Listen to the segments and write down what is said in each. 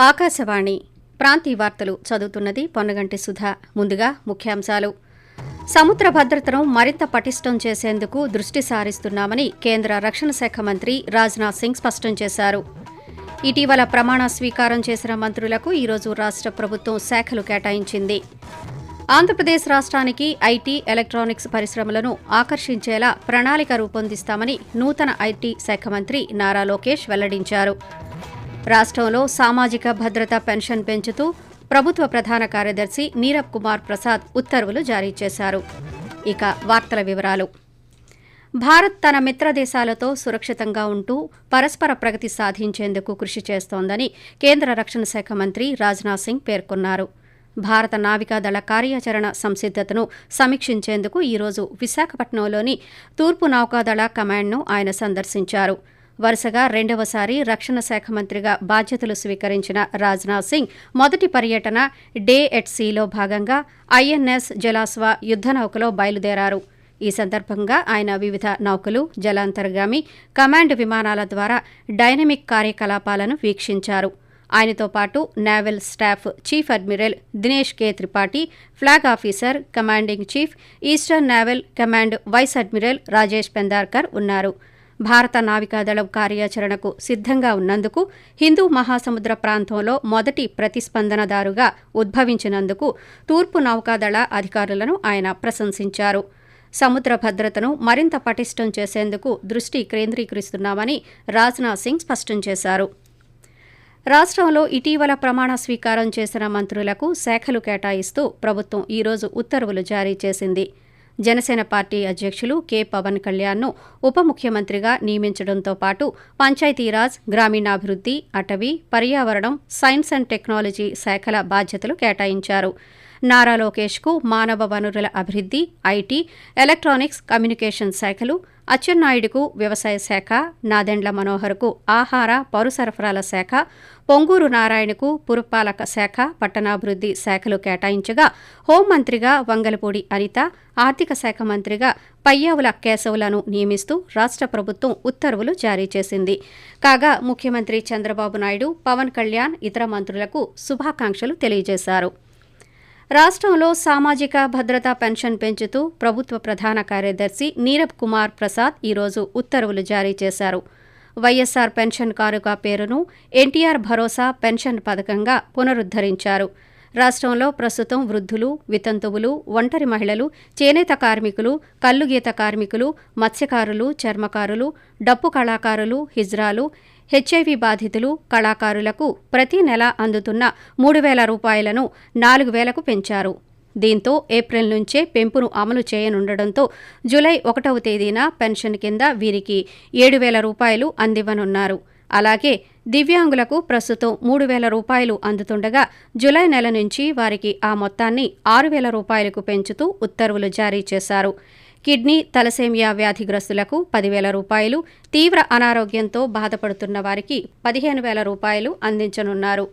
ఆకాశవాణి ప్రాంతీయ వార్తలు చదువుతున్నది పొన్నగంటి సుధా. ముందుగా ముఖ్యాంశాలు. సముద్ర భద్రతను మరింత పటిష్టం చేసేందుకు దృష్టి సారిస్తున్నామని కేంద్ర రక్షణ శాఖ మంత్రి రాజ్నాథ్ సింగ్ స్పష్టం చేశారు. ఇటీవల ప్రమాణ స్వీకారం చేసిన మంత్రులకు ఈరోజు రాష్ట్ర ప్రభుత్వం శాఖలు కేటాయించింది. ఆంధ్రప్రదేశ్ రాష్ట్రానికి ఐటీ, ఎలక్ట్రానిక్స్ పరిశ్రమలను ఆకర్షించేలా ప్రణాళిక రూపొందిస్తామని నూతన ఐటీ శాఖ మంత్రి నారా లోకేష్ వెల్లడించారు. రాష్ట్రంలో సామాజిక భద్రత పెన్షన్ పెంచుతూ ప్రభుత్వ ప్రధాన కార్యదర్శి నీరబ్ కుమార్ ప్రసాద్ ఉత్తర్వులు జారీ చేశారు. ఇక వార్తల వివరాలు. భారత్ తన మిత్రదేశాలతో సురక్షితంగా ఉంటూ పరస్పర ప్రగతి సాధించేందుకు కృషి చేస్తోందని కేంద్ర రక్షణ శాఖ మంత్రి రాజ్నాథ్ సింగ్ పేర్కొన్నారు. భారత నావికాదళ కార్యాచరణ సంసిద్దతను సమీక్షించేందుకు ఈరోజు విశాఖపట్నంలోని తూర్పు నౌకాదళ కమాండ్ను ఆయన సందర్శించారు. వరుసగా రెండవసారి రక్షణ శాఖ మంత్రిగా బాధ్యతలు స్వీకరించిన రాజ్నాథ్ సింగ్ మొదటి పర్యటన డే ఎట్ సీలో భాగంగా ఐఎన్ఎస్ జలాశ్వ యుద్దనౌకలో బయలుదేరారు. ఈ సందర్భంగా ఆయన వివిధ నౌకలు, జలాంతర్గామి, కమాండ్ విమానాల ద్వారా డైనమిక్ కార్యకలాపాలను వీక్షించారు. ఆయనతో పాటు naval staff chief admiral Dinesh K Tripathi, flag officer, commanding chief, eastern naval command vice admiral Rajesh Pendharkar ఉన్నారు. భారత నావికాదళం కార్యాచరణకు సిద్ధంగా ఉన్నందుకు, హిందూ మహాసముద్ర ప్రాంతంలో మొదటి ప్రతిస్పందనదారుగా ఉద్భవించినందుకు తూర్పు నౌకాదళ అధికారులను ఆయన ప్రశంసించారు. సముద్ర భద్రతను మరింత పటిష్టం చేసేందుకు దృష్టి కేంద్రీకరిస్తున్నామని రాజ్నాథ్ సింగ్ స్పష్టం చేశారు. రాష్ట్రంలో ఇటీవల ప్రమాణ స్వీకారం చేసిన మంత్రులకు శాఖలు కేటాయిస్తూ ప్రభుత్వం ఈరోజు ఉత్తర్వులు జారీ చేసింది. జనసేన పార్టీ అధ్యక్షులు కె పవన్ కళ్యాణ్ను ఉప ముఖ్యమంత్రిగా నియమించడంతో పాటు పంచాయతీరాజ్, గ్రామీణాభివృద్ధి, అటవీ, పర్యావరణం, సైన్స్ అండ్ టెక్నాలజీ శాఖల బాధ్యతలు కేటాయించారు. నారా లోకేష్కు మానవ వనరుల అభివృద్ధి, ఐటీ, ఎలక్ట్రానిక్స్, కమ్యూనికేషన్ శాఖలు, అచ్చెన్నాయుడుకు వ్యవసాయ శాఖ, నాదెండ్ల మనోహర్కు ఆహార, పౌర సరఫరాల శాఖ, పొంగూరు నారాయణకు పురపాలక శాఖ, పట్టణాభివృద్ధి శాఖలు కేటాయించగా హోంమంత్రిగా వంగలపూడి అనిత, ఆర్థిక శాఖ మంత్రిగా పయ్యావుల కేశవులను నియమిస్తూ రాష్ట్ర ప్రభుత్వం ఉత్తర్వులు జారీ చేసింది. కాగా ముఖ్యమంత్రి చంద్రబాబు నాయుడు, పవన్ కళ్యాణ్ ఇతర మంత్రులకు శుభాకాంక్షలు తెలియజేశారు. రాష్ట్రంలో సామాజిక భద్రతా పెన్షన్ పెంచుతూ ప్రభుత్వ ప్రధాన కార్యదర్శి నీరబ్ కుమార్ ప్రసాద్ ఈరోజు ఉత్తర్వులు జారీ చేశారు. వైఎస్సార్ పెన్షన్ కానుక పేరును ఎన్టీఆర్ భరోసా పెన్షన్ పథకంగా పునరుద్ధరించారు. రాష్ట్రంలో ప్రస్తుతం వృద్ధులు, వితంతువులు, ఒంటరి మహిళలు, చేనేత కార్మికులు, కల్లుగీత కార్మికులు, మత్స్యకారులు, చర్మకారులు, డప్పు కళాకారులు, హిజ్రాలు, హెచ్ఐవి బాధితులు, కళాకారులకు ప్రతి నెల అందుతున్న 3,000 రూపాయలను 4,000కు పెంచారు. దీంతో ఏప్రిల్ నుంచే పెంపును అమలు చేయనుండటంతో జూలై 1వ తేదీన పెన్షన్ కింద వీరికి 7,000 రూపాయలు అందివ్వనున్నారు. అలాగే దివ్యాంగులకు ప్రస్తుతం 3,000 రూపాయలు అందుతుండగా జూలై నెల నుంచి వారికి ఆ మొత్తాన్ని 6,000 రూపాయలకు పెంచుతూ ఉత్తర్వులు జారీ చేశారు. కిడ్నీ, తలసేమియా వ్యాధిగ్రస్తులకు 10,000 రూపాయలు, తీవ్ర అనారోగ్యంతో బాధపడుతున్న వారికి 15,000 రూపాయలు అందించనున్నారు.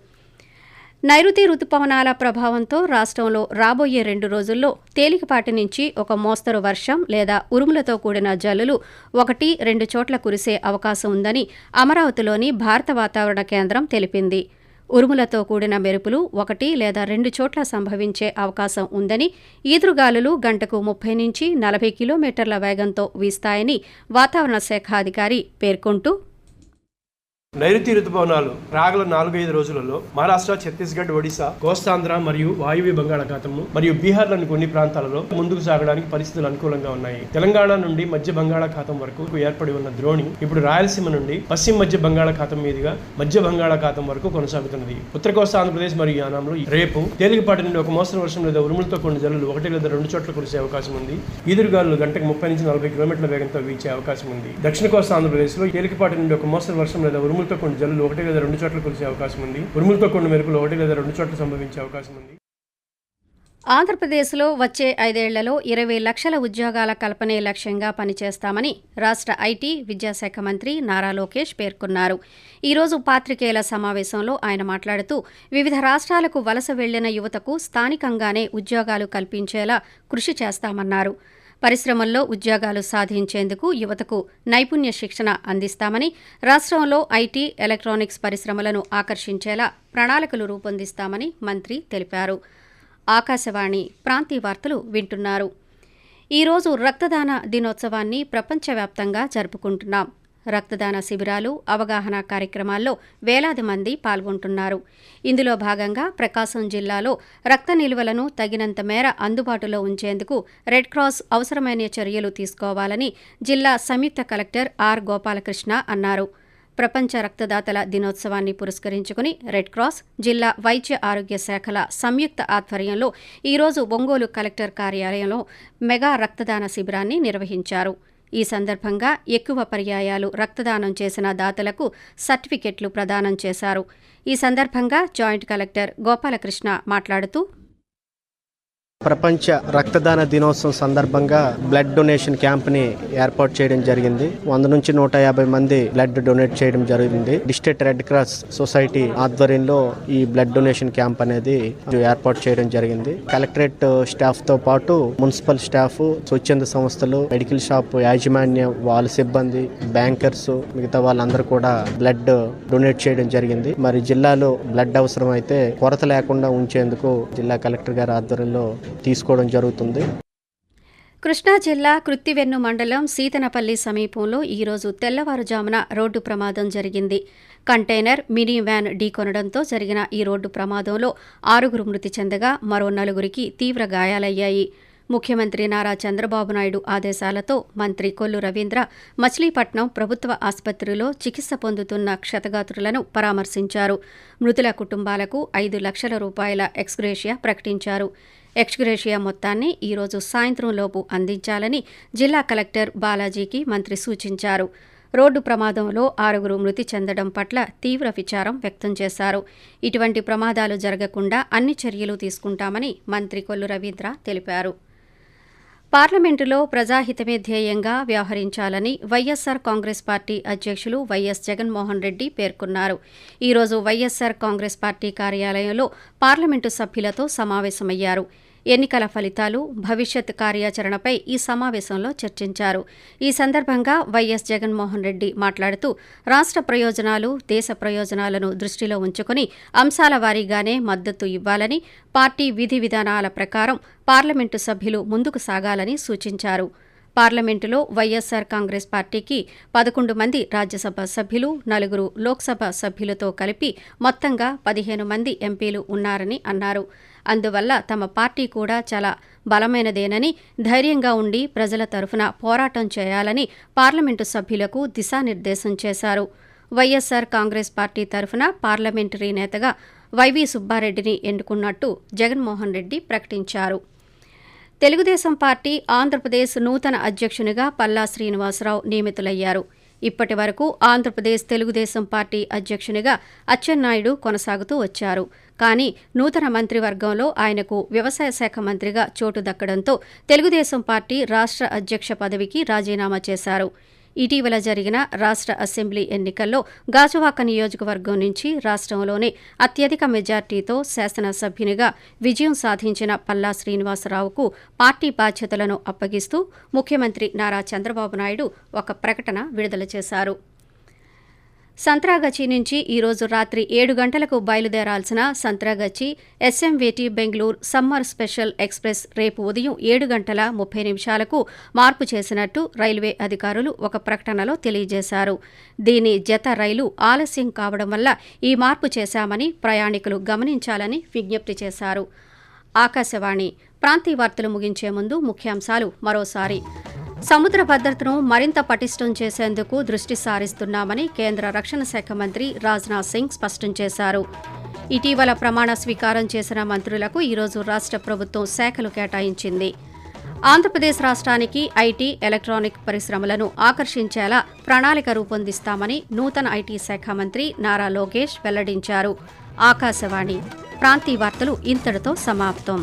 నైరుతి రుతుపవనాల ప్రభావంతో రాష్ట్రంలో రాబోయే 2 రోజుల్లో తేలికపాటి నుంచి ఒక మోస్తరు వర్షం లేదా ఉరుములతో కూడిన జల్లులు 1-2 చోట్ల కురిసే అవకాశం ఉందని అమరావతిలోని భారత వాతావరణ కేంద్రం తెలిపింది. ఉరుములతో కూడిన మెరుపులు 1 లేదా 2 చోట్ల సంభవించే అవకాశం ఉందని, ఈదురుగాలులు గంటకు 30-40 కిలోమీటర్ల వేగంతో వీస్తాయని వాతావరణ శాఖ అధికారి పేర్కొంటూ, నైరుతి రుతుపవనాలు రాగల 4-5 రోజులలో మహారాష్ట్ర, ఛత్తీస్గఢ్, ఒడిశా, కోస్తాంధ్ర మరియు వాయువ్య బంగాళాఖాతము మరియు బీహార్లోని కొన్ని ప్రాంతాలలో ముందుకు సాగడానికి పరిస్థితులు అనుకూలంగా ఉన్నాయి. తెలంగాణ నుండి మధ్య బంగాళాఖాతం వరకు ఏర్పడి ఉన్న ద్రోణి ఇప్పుడు రాయలసీమ నుండి పశ్చిమ మధ్య బంగాళాఖాతం మీదుగా మధ్య బంగాళాఖాతం వరకు కొనసాగుతున్నది. ఉత్తర కోస్తా ఆంధ్రప్రదేశ్ మరియు యానాంలో రేపు తేలికపాటి నుండి ఒక మోస్తరు వర్షం లేదా ఉరుములతో కొన్ని జల్లులు 1 లేదా 2 చోట్ల కురిసే అవకాశం ఉంది. ఈదురుగాలులు గంటకు 30-40 కిలోమీటర్ల వేగంతో వీచే అవకాశం ఉంది. దక్షిణ కోస్తా ఆంధ్రప్రదేశ్ లో తేలికపాటి నుండి ఒక మోస్తరు వర్షం లేదా ఉరుములతో కొన్ని జల్లులు 1 లేదా 2 చోట్ల కురిసే అవకాశం ఉంది. ఉరుములతో కొన్ని మెరుపులు 1 లేదా 2 చోట్ల సంభవించే అవకాశం ఉంది. ఆంధ్రప్రదేశ్లో వచ్చే 5 ఏళ్లలో 20 లక్షల ఉద్యోగాల కల్పనే లక్ష్యంగా పనిచేస్తామని రాష్ట్ర ఐటీ, విద్యాశాఖ మంత్రి నారా లోకేష్ పేర్కొన్నారు. ఈరోజు పాత్రికేయుల సమావేశంలో ఆయన మాట్లాడుతూ వివిధ రాష్ట్రాలకు వలస వెళ్లిన యువతకు స్థానికంగానే ఉద్యోగాలు కల్పించేలా కృషి చేస్తామన్నారు. పరిశ్రమల్లో ఉద్యోగాలు సాధించేందుకు యువతకు నైపుణ్య శిక్షణ అందిస్తామని, రాష్ట్రంలో ఐటీ, ఎలక్ట్రానిక్స్ పరిశ్రమలను ఆకర్షించేలా ప్రణాళికలు రూపొందిస్తామని మంత్రి తెలిపారు. ఆకాశవాణి ప్రాంతీయ వార్తలు వింటున్నారు. ఈరోజు రక్తదాన దినోత్సవాన్ని ప్రపంచవ్యాప్తంగా జరుపుకుంటున్నాం. రక్తదాన శిబిరాలు, అవగాహన కార్యక్రమాల్లో వేలాది మంది పాల్గొంటున్నారు. ఇందులో భాగంగా ప్రకాశం జిల్లాలో రక్త నిల్వలను తగినంత మేర అందుబాటులో ఉంచేందుకు రెడ్ క్రాస్ అవసరమైన చర్యలు తీసుకోవాలని జిల్లా సంయుక్త కలెక్టర్ ఆర్. గోపాలకృష్ణ అన్నారు. ప్రపంచ రక్తదాతల దినోత్సవాన్ని పురస్కరించుకుని రెడ్ క్రాస్, జిల్లా వైద్య ఆరోగ్య శాఖల సంయుక్త ఆధ్వర్యంలో ఈరోజు ఒంగోలు కలెక్టర్ కార్యాలయంలో మెగా రక్తదాన శిబిరాన్ని నిర్వహించారు. ఈ సందర్భంగా ఎక్కువ పర్యాయాలు రక్తదానం చేసిన దాతలకు సర్టిఫికెట్లు ప్రదానం చేశారు. ఈ సందర్భంగా జాయింట్ కలెక్టర్ గోపాలకృష్ణ మాట్లాడుతూ, ప్రపంచ రక్తదాన దినోత్సవం సందర్భంగా బ్లడ్ డొనేషన్ క్యాంప్ని ఏర్పాటు చేయడం జరిగింది. 100 నుంచి 150 మంది బ్లడ్ డొనేట్ చేయడం జరిగింది. డిస్ట్రిక్ట్ రెడ్ క్రాస్ సొసైటీ ఆధ్వర్యంలో ఈ బ్లడ్ డొనేషన్ క్యాంప్ అనేది ఏర్పాటు చేయడం జరిగింది. కలెక్టరేట్ స్టాఫ్ తో పాటు మున్సిపల్ స్టాఫ్, స్వచ్ఛంద సంస్థలు, మెడికల్ షాప్ యాజమాన్యం, వాళ్ళ సిబ్బంది, బ్యాంకర్స్, మిగతా వాళ్ళందరూ కూడా బ్లడ్ డొనేట్ చేయడం జరిగింది. మరి జిల్లాలో బ్లడ్ అవసరం అయితే కొరత లేకుండా ఉంచేందుకు జిల్లా కలెక్టర్ గారి ఆధ్వర్యంలో తీసుకోవడం జరుగుతుంది. కృష్ణా జిల్లా కృత్తివెన్ను మండలం సీతనపల్లి సమీపంలో ఈరోజు తెల్లవారుజామున రోడ్డు ప్రమాదం జరిగింది. కంటైనర్, మినీ వ్యాన్ ఢీకొనడంతో జరిగిన ఈ రోడ్డు ప్రమాదంలో 6 మృతి చెందగా మరో 4కి తీవ్ర గాయాలయ్యాయి. ముఖ్యమంత్రి నారా చంద్రబాబు నాయుడు ఆదేశాలతో మంత్రి కొల్లు రవీంద్ర మచిలీపట్నం ప్రభుత్వ ఆసుపత్రిలో చికిత్స పొందుతున్న క్షతగాత్రులను పరామర్శించారు. మృతుల కుటుంబాలకు 5 లక్షల రూపాయల ఎక్స్గ్రేషియా ప్రకటించారు. ఎక్స్గ్రేషియా మొత్తాన్ని ఈరోజు సాయంత్రంలోపు అందించాలని జిల్లా కలెక్టర్ బాలాజీకి మంత్రి సూచించారు. రోడ్డు ప్రమాదంలో 6 మృతి చెందడం పట్ల తీవ్ర విచారం వ్యక్తం చేశారు. ఇటువంటి ప్రమాదాలు జరగకుండా అన్ని చర్యలు తీసుకుంటామని మంత్రి కొల్లు రవీంద్ర తెలిపారు. పార్లమెంటులో ప్రజాహితమే ధ్యేయంగా వ్యవహరించాలని వైఎస్సార్ కాంగ్రెస్ పార్టీ అధ్యక్షులు వైఎస్ జగన్మోహన్ రెడ్డి పేర్కొన్నారు. ఈరోజు వైఎస్సార్ కాంగ్రెస్ పార్టీ కార్యాలయంలో పార్లమెంటు సభ్యులతో సమావేశమయ్యారు. ఎన్నికల ఫలితాలు, భవిష్యత్ కార్యాచరణపై ఈ సమావేశంలో చర్చించారు. ఈ సందర్భంగా వైఎస్ జగన్మోహన్ రెడ్డి మాట్లాడుతూ, రాష్ట్ర ప్రయోజనాలు, దేశ ప్రయోజనాలను దృష్టిలో ఉంచుకుని అంశాల వారీగానే మద్దతు ఇవ్వాలని, పార్టీ విధి విధానాల ప్రకారం పార్లమెంటు సభ్యులు ముందుకు సాగాలని సూచించారు. పార్లమెంటులో వైఎస్సార్ కాంగ్రెస్ పార్టీకి 11 మంది రాజ్యసభ సభ్యులు, 4 లోక్సభ సభ్యులతో కలిపి మొత్తంగా 15 మంది ఎంపీలు ఉన్నారని అన్నారు. అందువల్ల తమ పార్టీ కూడా చాలా బలమైనదేనని, ధైర్యంగా ఉండి ప్రజల తరఫున పోరాటం చేయాలని పార్లమెంటు సభ్యులకు దిశానిర్దేశం చేశారు. వైఎస్సార్ కాంగ్రెస్ పార్టీ తరఫున పార్లమెంటరీ నేతగా వైవి సుబ్బారెడ్డిని ఎన్నుకున్నట్టు జగన్మోహన్ రెడ్డి ప్రకటించారు. తెలుగుదేశం పార్టీ ఆంధ్రప్రదేశ్ నూతన అధ్యక్షునిగా పల్లా శ్రీనివాసరావు నియమితులయ్యారు. ఇప్పటి వరకు ఆంధ్రప్రదేశ్ తెలుగుదేశం పార్టీ అధ్యక్షునిగా అచ్చెన్నాయుడు కొనసాగుతూ వచ్చారు. కానీ నూతన మంత్రివర్గంలో ఆయనకు వ్యవసాయ శాఖ మంత్రిగా చోటు దక్కడంతో తెలుగుదేశం పార్టీ రాష్ట్ర అధ్యక్ష పదవికి రాజీనామా చేశారు. ఇటీవల జరిగిన రాష్ట్ర అసెంబ్లీ ఎన్నికల్లో గాజువాక నియోజకవర్గం నుంచి రాష్ట్రంలోనే అత్యధిక మెజార్టీతో శాసనసభ్యునిగా విజయం సాధించిన పల్లా శ్రీనివాసరావుకు పార్టీ బాధ్యతలను అప్పగిస్తూ ముఖ్యమంత్రి నారా చంద్రబాబు నాయుడు ఒక ప్రకటన విడుదల చేశారు. సంత్రాగచ్చి నుంచి ఈరోజు రాత్రి 7 గంటలకు బయలుదేరాల్సిన సంత్రాగచ్చి ఎస్ఎంవేటి బెంగళూరు సమ్మర్ స్పెషల్ ఎక్స్ప్రెస్ రేపు ఉదయం 7 గంటల 30 నిమిషాలకు మార్పు చేసినట్టు రైల్వే అధికారులు ఒక ప్రకటనలో తెలియజేశారు. దీని జత రైలు ఆలస్యం కావడం వల్ల ఈ మార్పు చేశామని ప్రయాణికులు గమనించాలని విజ్ఞప్తి చేశారు. ఆకాశవాణి ప్రాంతీయ వార్తలు ముగించే ముందు ముఖ్యాంశాలు మరోసారి. సముద్ర భద్రతను మరింత పటిష్టం చేసేందుకు దృష్టి సారిస్తున్నామని కేంద్ర రక్షణ శాఖ మంత్రి రాజ్నాథ్ సింగ్ స్పష్టం చేశారు. ఇటీవల ప్రమాణ స్వీకారం చేసిన మంత్రులకు ఈరోజు రాష్ట్ర ప్రభుత్వం శాఖలు కేటాయించింది. ఆంధ్రప్రదేశ్ రాష్ట్రానికి ఐటీ, ఎలక్ట్రానిక్ పరిశ్రమలను ఆకర్షించేలా ప్రణాళిక రూపొందిస్తామని నూతన ఐటీ శాఖ మంత్రి నారా లోకేష్ వెల్లడించారు. ఆకాశవాణి ప్రాంతీయ వార్తలు ఇంతటితో సమాప్తం.